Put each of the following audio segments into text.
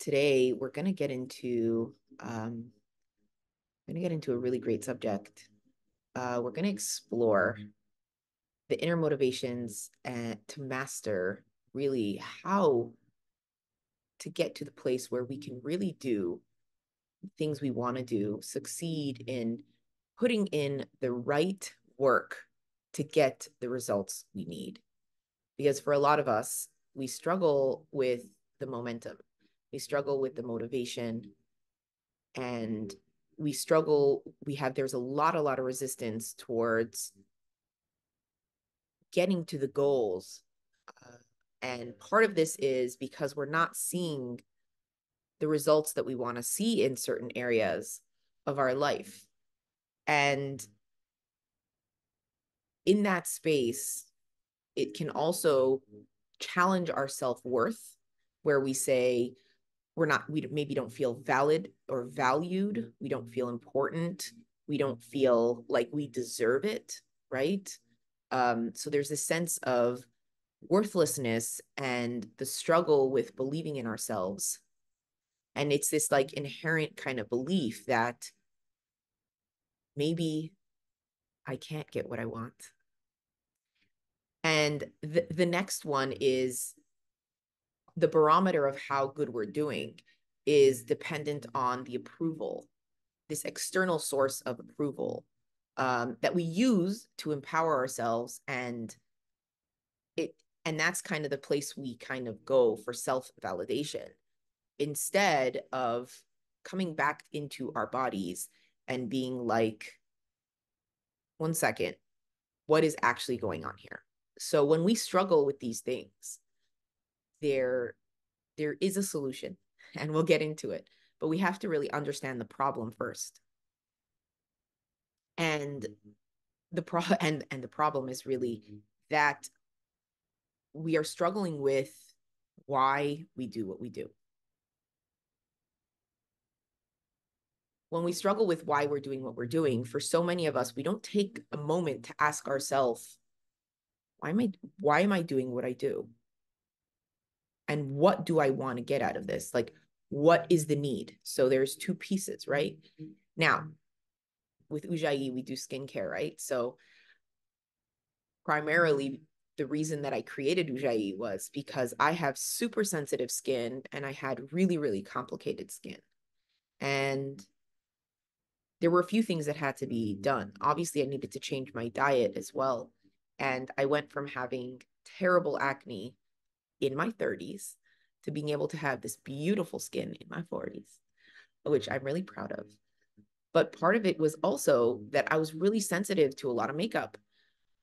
today we're going to get into a really great subject. We're going to explore the inner motivations and to master really how to get to the place where we can really do things we want to do, succeed in putting in the right work to get the results we need. Because for a lot of us, we struggle with the momentum, we struggle with the motivation, and there's a lot of resistance towards getting to the goals. Uh, and part of this is because we're not seeing the results that we want to see in certain areas of our life. And in that space, it can also challenge our self-worth, where we say we maybe don't feel valid or valued, we don't feel important, we don't feel like we deserve it, right? So there's a sense of worthlessness and the struggle with believing in ourselves. And it's this like inherent kind of belief that maybe I can't get what I want. And the next one is the barometer of how good we're doing is dependent on the approval, this external source of approval that we use to empower ourselves. And that's kind of the place we kind of go for self-validation instead of coming back into our bodies and being like, 1 second, what is actually going on here? So when we struggle with these things, there there is a solution, and we'll get into it, but we have to really understand the problem first. And the problem is really that we are struggling with why we do what we do. When we struggle with why we're doing what we're doing, for so many of us, we don't take a moment to ask ourselves, why am I doing what I do? And what do I want to get out of this? Like, what is the need? So there's two pieces, right? Now, with Ujjayi, we do skincare, right? So primarily, the reason that I created Ujjayi was because I have super sensitive skin and I had really, really complicated skin. And there were a few things that had to be done. Obviously, I needed to change my diet as well. And I went from having terrible acne in my 30s to being able to have this beautiful skin in my 40s, which I'm really proud of. But part of it was also that I was really sensitive to a lot of makeup.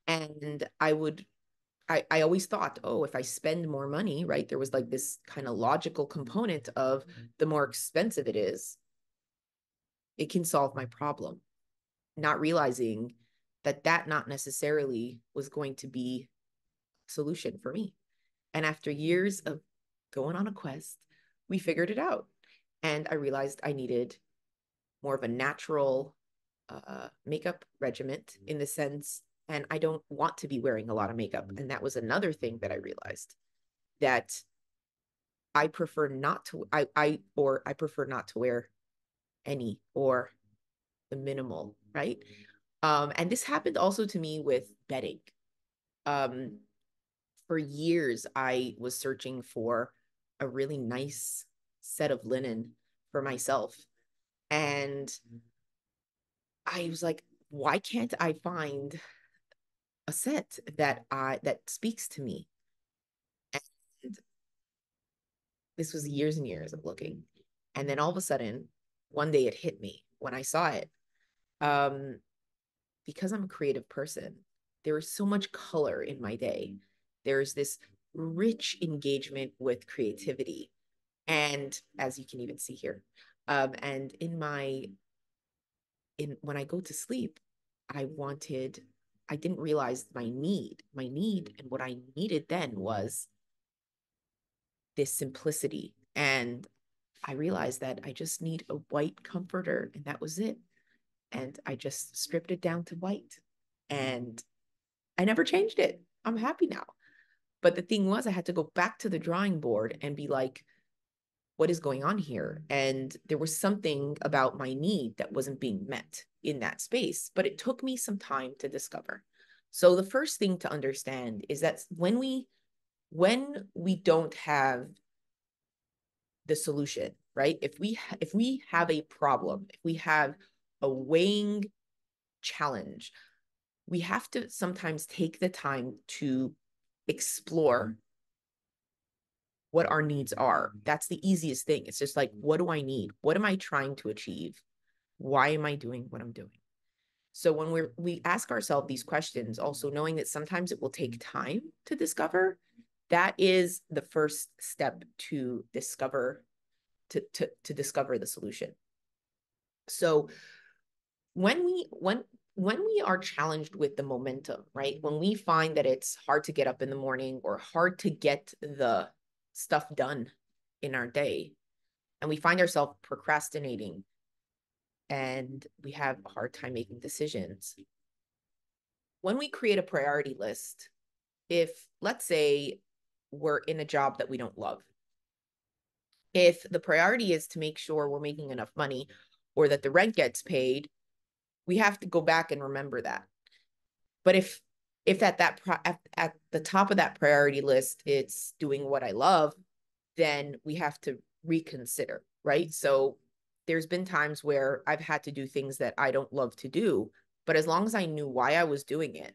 And I always thought, oh, if I spend more money, right? There was like this kind of logical component of the more expensive it is, it can solve my problem. Not realizing that that not necessarily was going to be a solution for me. And after years of going on a quest, we figured it out. And I realized I needed more of a natural makeup regimen in the sense, and I don't want to be wearing a lot of makeup. And that was another thing that I realized, that I prefer not to, I prefer not to wear any, or the minimal, right? And this happened also to me with bedding. Um, for years, I was searching for a really nice set of linen for myself. And I was like, why can't I find a set that speaks to me? And this was years and years of looking. And then all of a sudden, one day it hit me when I saw it. Um, because I'm a creative person, there is so much color in my day. There's this rich engagement with creativity. And as you can even see here, and in when I go to sleep, I didn't realize my need, and what I needed then was this simplicity. And I realized that I just need a white comforter, and that was it. And I just stripped it down to white. And I never changed it. I'm happy now. But the thing was, I had to go back to the drawing board and be like, what is going on here? And there was something about my need that wasn't being met in that space, but it took me some time to discover. So the first thing to understand is that when we don't have the solution, right? If we have a problem, if we have a weighing challenge, we have to sometimes take the time to explore what our needs are. That's the easiest thing. It's just like, what do I need? What am I trying to achieve? Why am I doing what I'm doing? So when we ask ourselves these questions, also knowing that sometimes it will take time to discover, that is the first step to discover to discover the solution. So when we are challenged with the momentum, right? When we find that it's hard to get up in the morning or hard to get the stuff done in our day, and we find ourselves procrastinating and we have a hard time making decisions. When we create a priority list, if let's say we're in a job that we don't love, if the priority is to make sure we're making enough money or that the rent gets paid, we have to go back and remember that. But if at the top of that priority list it's doing what I love, then we have to reconsider, right? So there's been times where I've had to do things that I don't love to do, but as long as I knew why I was doing it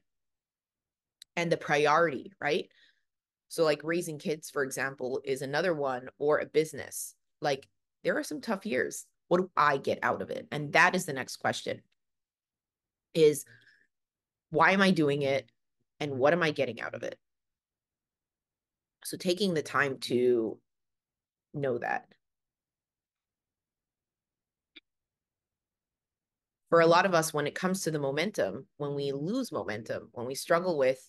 and the priority, right? So like raising kids, for example, is another one, or a business. Like there are some tough years. What do I get out of it? And that is the next question, is why am I doing it and what am I getting out of it? So taking the time to know that. For a lot of us, when it comes to the momentum, when we lose momentum, when we struggle with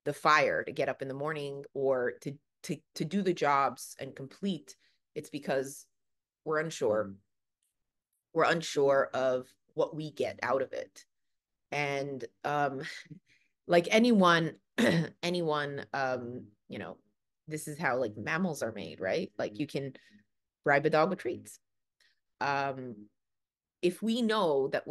the fire to get up in the morning or to do the jobs and complete, it's because we're unsure. We're unsure of what we get out of it. And like anyone, anyone, this is how like mammals are made, right? Like you can bribe a dog with treats. Um, if we know that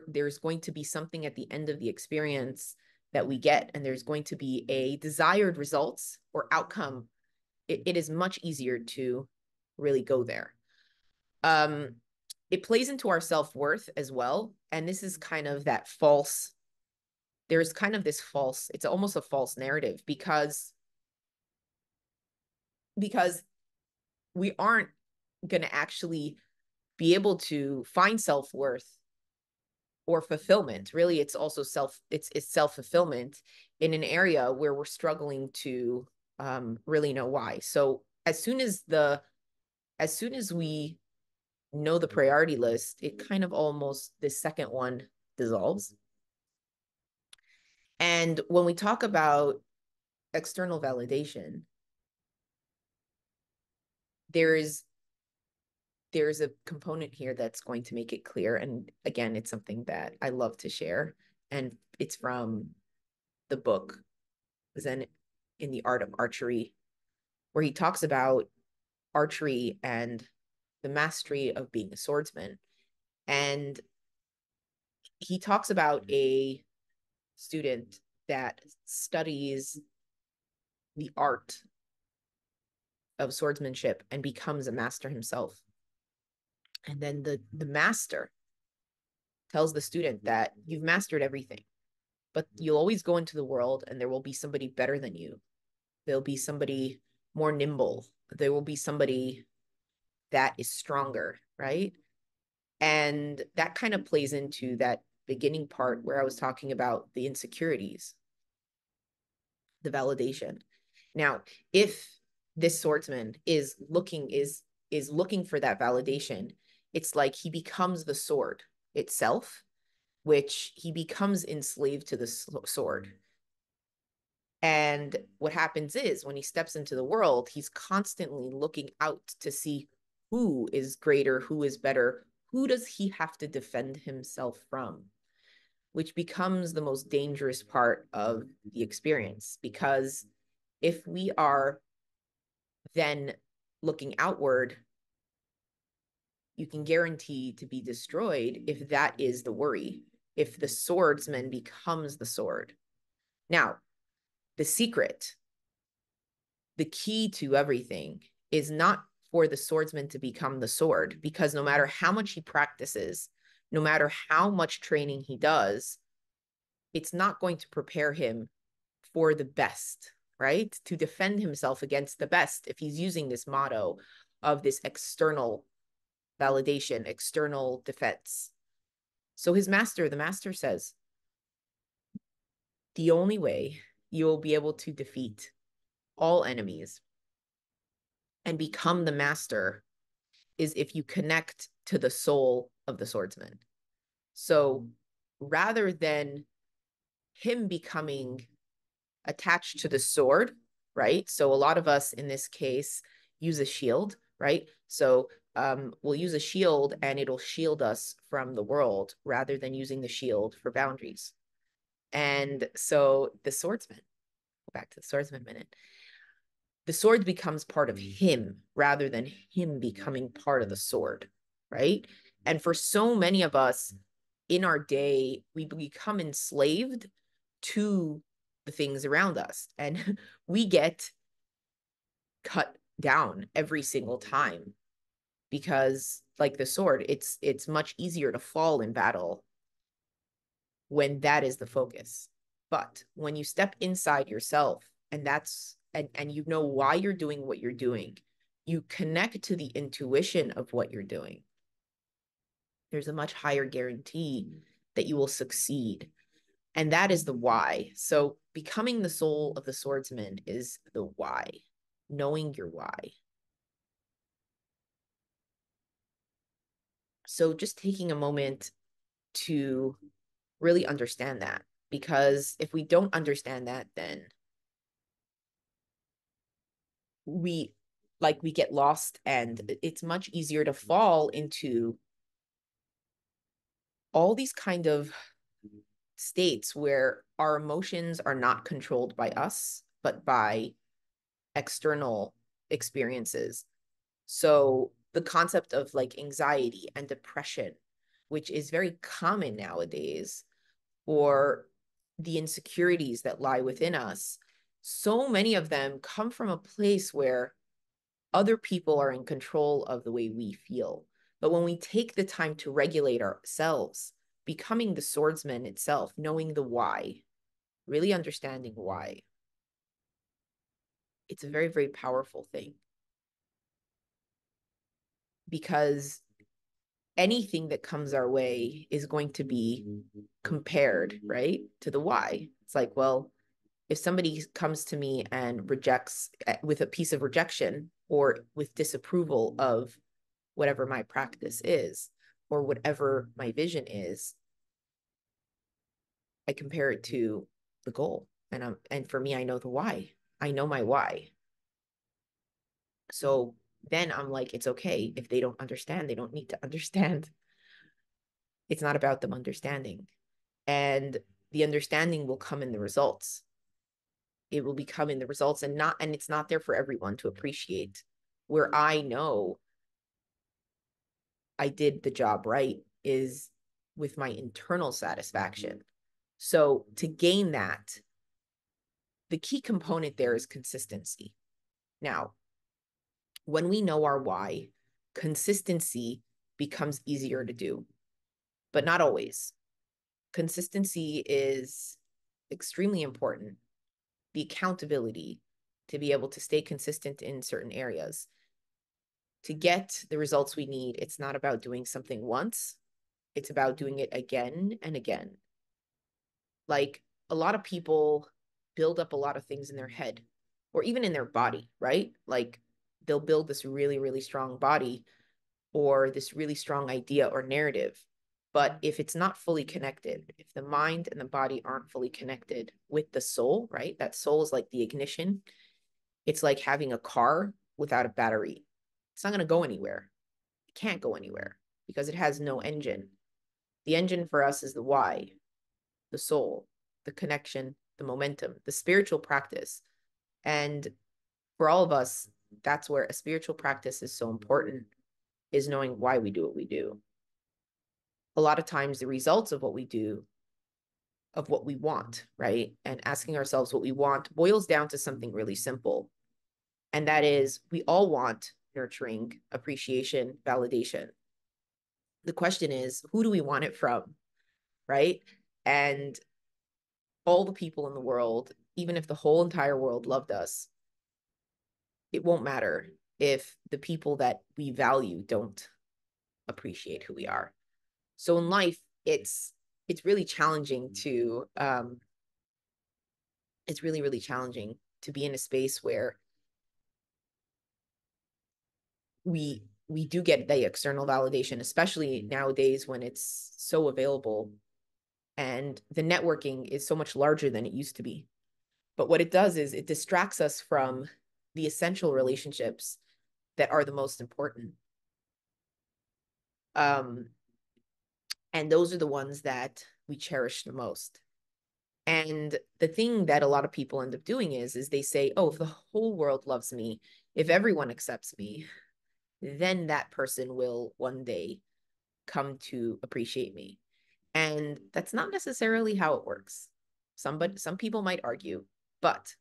there's going to be something at the end of the experience that we get, and there's going to be a desired results or outcome, it is much easier to really go there. Um, it plays into our self-worth as well. And this is kind of that false, there's kind of this false, it's almost a false narrative because we aren't going to actually be able to find self-worth or fulfillment. Really, it's also it's self-fulfillment in an area where we're struggling to really know why. So as soon as we know the priority list, it kind of almost, the second one dissolves. And when we talk about external validation, there is there's a component here that's going to make it clear. And again, it's something that I love to share. And it's from the book Zen in the Art of Archery, where he talks about archery and the mastery of being a swordsman. And he talks about a student that studies the art of swordsmanship and becomes a master himself. And then the master tells the student that you've mastered everything, but you'll always go into the world and there will be somebody better than you. There'll be somebody more nimble. There will be somebody that is stronger, right? And that kind of plays into that beginning part where I was talking about the insecurities, the validation. Now, if this swordsman is looking for that validation, it's like he becomes the sword itself, which he becomes enslaved to the sword. And what happens is when he steps into the world, he's constantly looking out to see who is greater, who is better, who does he have to defend himself from, which becomes the most dangerous part of the experience. Because if we are then looking outward, you can guarantee to be destroyed if that is the worry, if the swordsman becomes the sword. Now, the secret, the key to everything is not for the swordsman to become the sword, because no matter how much he practices, no matter how much training he does, it's not going to prepare him for the best, right? To defend himself against the best if he's using this motto of this external validation, external defense. So his master, the master says, the only way you will be able to defeat all enemies and become the master is if you connect to the soul of the swordsman. So rather than him becoming attached to the sword, right? So a lot of us in this case use a shield, right? So we'll use a shield and it'll shield us from the world rather than using the shield for boundaries. And so the swordsman, go back to the swordsman minute, the sword becomes part of him rather than him becoming part of the sword, right? And for so many of us in our day, we become enslaved to the things around us and we get cut down every single time because like the sword, it's much easier to fall in battle when that is the focus. But when you step inside yourself and and you know why you're doing what you're doing, you connect to the intuition of what you're doing. There's a much higher guarantee that you will succeed. And that is the why. So becoming the soul of the swordsman is the why, knowing your why. So just taking a moment to really understand that, because if we don't understand that, then we we get lost and it's much easier to fall into all these kind of states where our emotions are not controlled by us, but by external experiences. So the concept of like anxiety and depression, which is very common nowadays, or the insecurities that lie within us, so many of them come from a place where other people are in control of the way we feel. But when we take the time to regulate ourselves, becoming the swordsman itself, knowing the why, really understanding why, it's a very, very powerful thing. Because anything that comes our way is going to be compared, right, to the why. It's like, well, if somebody comes to me and rejects with a piece of rejection or with disapproval of whatever my practice is or whatever my vision is, I compare it to the goal. And for me, I know the why. I know my why. So then I'm like, it's okay. If they don't understand, they don't need to understand. It's not about them understanding. And the understanding will come in the results. It will become in the results and it's not there for everyone to appreciate. Where I know I did the job right is with my internal satisfaction. So to gain that, the key component there is consistency. Now, when we know our why, consistency becomes easier to do, but not always. Consistency is extremely important. The accountability to be able to stay consistent in certain areas. To get the results we need, it's not about doing something once, it's about doing it again and again. Like a lot of people build up a lot of things in their head or even in their body, right? Like they'll build this really, really strong body or this really strong idea or narrative. But if it's not fully connected, if the mind and the body aren't fully connected with the soul, right? That soul is like the ignition. It's like having a car without a battery. It's not going to go anywhere. It can't go anywhere because it has no engine. The engine for us is the why, the soul, the connection, the momentum, the spiritual practice. And for all of us, that's where a spiritual practice is so important, is knowing why we do what we do. A lot of times the results of what we do, of what we want, right? And asking ourselves what we want boils down to something really simple. And that is, we all want nurturing, appreciation, validation. The question is, who do we want it from, right? And all the people in the world, even if the whole entire world loved us, it won't matter if the people that we value don't appreciate who we are. So in life, it's really challenging to it's really, really challenging to be in a space where we do get the external validation, especially nowadays when it's so available and the networking is so much larger than it used to be. But what it does is it distracts us from the essential relationships that are the most important. Um, and those are the ones that we cherish the most. And the thing that a lot of people end up doing is they say, oh, if the whole world loves me, if everyone accepts me, then that person will one day come to appreciate me. And that's not necessarily how it works. Some people might argue, but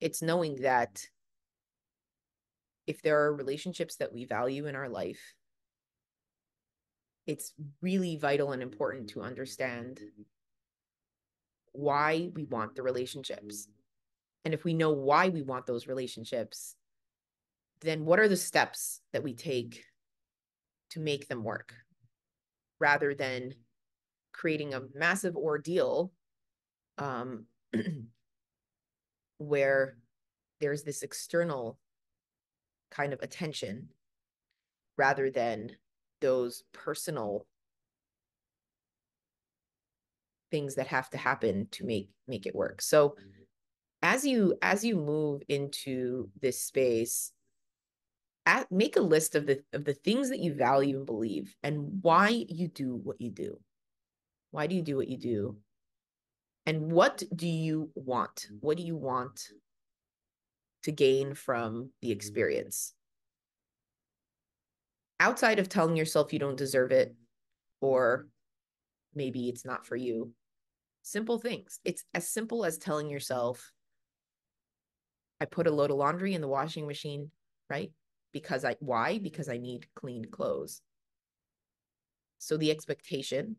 it's knowing that if there are relationships that we value in our life, it's really vital and important to understand why we want the relationships. And if we know why we want those relationships, then what are the steps that we take to make them work rather than creating a massive ordeal um, where there's this external kind of attention rather than those personal things that have to happen to make it work. So as you move into this space, make a list of the things that you value and believe and why you do what you do. Why do you do what you do? And what do you want? What do you want to gain from the experience? Outside of telling yourself you don't deserve it, or maybe it's not for you, simple things. It's as simple as telling yourself, I put a load of laundry in the washing machine, right? Why? Because I need clean clothes. So the expectation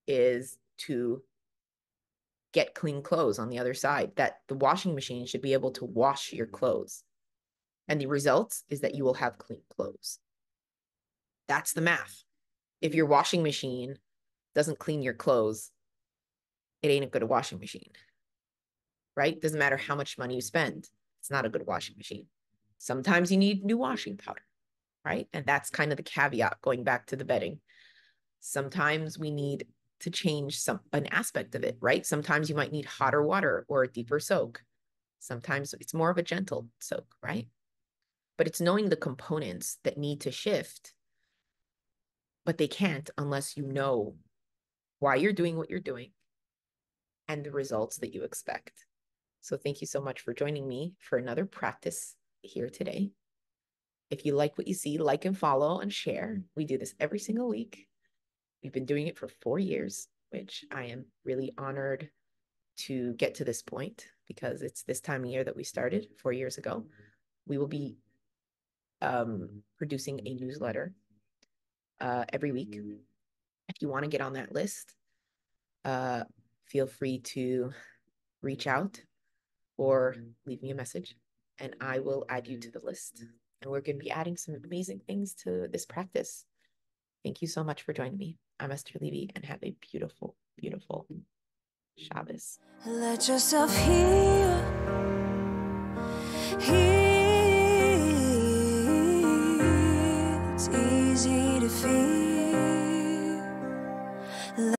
is to get clean clothes on the other side, that the washing machine should be able to wash your clothes. And the result is that you will have clean clothes. That's the math. If your washing machine doesn't clean your clothes, it ain't a good washing machine, right? Doesn't matter how much money you spend. It's not a good washing machine. Sometimes you need new washing powder, right? And that's kind of the caveat going back to the bedding. Sometimes we need to change an aspect of it, right? Sometimes you might need hotter water or a deeper soak. Sometimes it's more of a gentle soak, right? But it's knowing the components that need to shift, but they can't unless you know why you're doing what you're doing and the results that you expect. So thank you so much for joining me for another practice here today. If you like what you see, like and follow and share. We do this every single week. We've been doing it for 4 years, which I am really honored to get to this point because it's this time of year that we started 4 years ago. We will be producing a newsletter every week. If you want to get on that list, feel free to reach out or leave me a message and I will add you to the list. And we're going to be adding some amazing things to this practice. Thank you so much for joining me. I'm Esther Levy and have a beautiful, beautiful Shabbos. Let yourself heal.